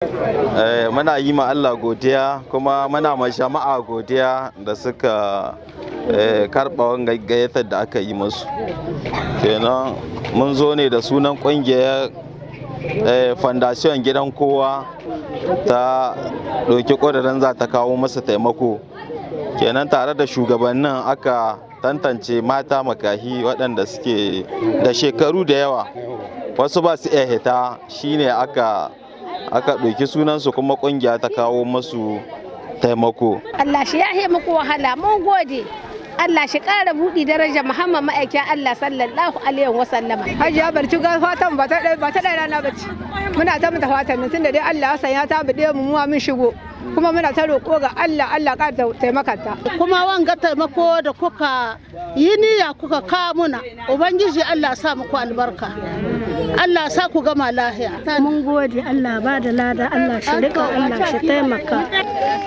Muna yi ma Allah godiya kuma muna ma jama'a godiya da suka karɓa wanga gayyatar da aka yi musu. Kenan mun zo ne da sunan ƙungiyar Fondation Gidan Kowa ta ɗauki ƙudurin za ta kawo masa taimako. Kenan tare da shugabannin aka tantance mata makahi waɗanda suke da shekaru da yawa, wasu ba su iya hita, shine aka ɗauki sunansu kuma ƙungiya ta kawo masu taimako. Allah shi ya muku wahala, mun gode. Allah shi ƙara buɗi daraja Muhammad ma'aikin Allah sallallahu alaihi wa sallama. Hadjia barci ga fatan ba ta ɗaya rana bace. Muna ta mata fatan tun da dai Allah ya sanya ta bude mu mun shigo. Kuma muna ta roƙo ga Allah ƙara taimakanta. Kuma wanga taimako da kuka yi niyya kuka kawo muna, Ubangiji Allah sa muku albarka. Allah sa ku gama lahiya. Mun gode Allah ba da lada, Allah shi rika, Allah shi taimaka.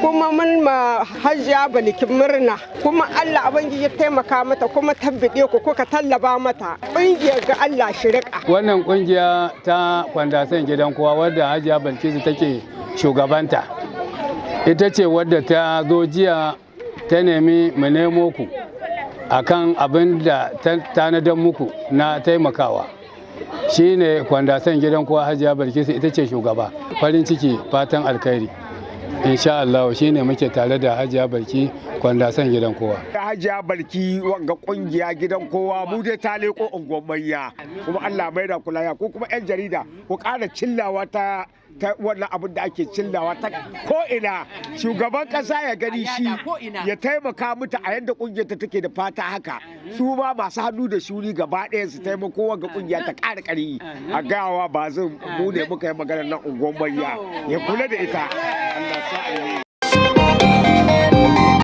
Kuma mun ma Hadjia Balki murna, kuma Allah Ubangiji ya taimaka mata kuma tabbide ku kuka tallaba mata. Ƙungiyar ga Allah shi rika. Wannan ƙungiya ta Fondation Gidan Kowa wadda Hadjia Balki take shugabanta. Ita ce wadda ta zo jiya ta nemi mu nemo ku akan abin da ta tanadar muku na taimakawa. Shi ne Fondation Gidan Kowa Hadjia Balki ita ce shugaba. Farin ciki fatan alkhairi. Insha Allah shi ne muke tare da Hadjia Balki Fondation Gidan Kowa. Hadjia Balki wanga kungiya Gidan Kowa mu dai ta leko unguwar mayya, kuma Allah mai da kula ya ko kuma 'yan jarida ku ƙara cillawa ta wannan abin da ake cillawa ta ko'ina, shugaban ƙasa ya gani shi ya taimaka mata a yadda ƙungiyar ta take da fata haka, su ma masu hannu da shuni gaba ɗaya su taimako wanga ƙungiya ta ƙara ƙari a gawa ba zan mu ne muka yi maganar nan unguwar mayya ya kula da ita.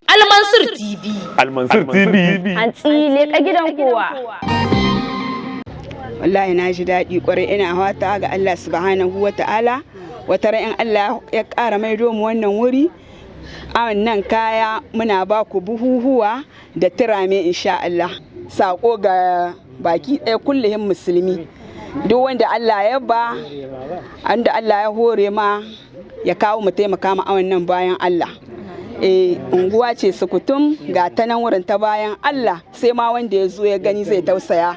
Al-Mansour TV. Al-Mansour TV. Hantsi leƙa gidan kowa. Wallahi na ji daɗi ƙwarai, ina fata ga Allah subhanahu wa ta'ala wata ran Allah ya ƙara maido mu wannan wuri a wannan kaya muna ba ku buhuhuwa da turame insha Allah. Sako ga baki ɗaya kullum musulmi, duk wanda Allah ya ba, wanda Allah ya hore ma ya kawo mu taimaka ma a wannan bayan Allah. Unguwa ce sukutum ga ta nan wurin ta bayan Allah, sai ma wanda ya zo ya gani zai tausaya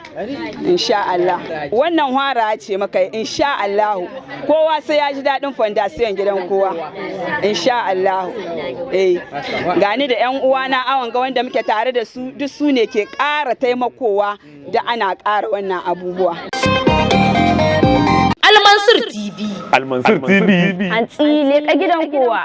insha Allah. Wannan hara ce maka insha Allah, kowa sai ya ji daɗin Fondation Gidan Kowa insha Allah. Gani da 'yan uwana awon ga wanda muke tare da su, duk su ne ke ƙara taimakowa da ana ƙara wannan abubuwa. Al-Mansour TV. Al-Mansour TV. Hantsi leƙa gidan kowa.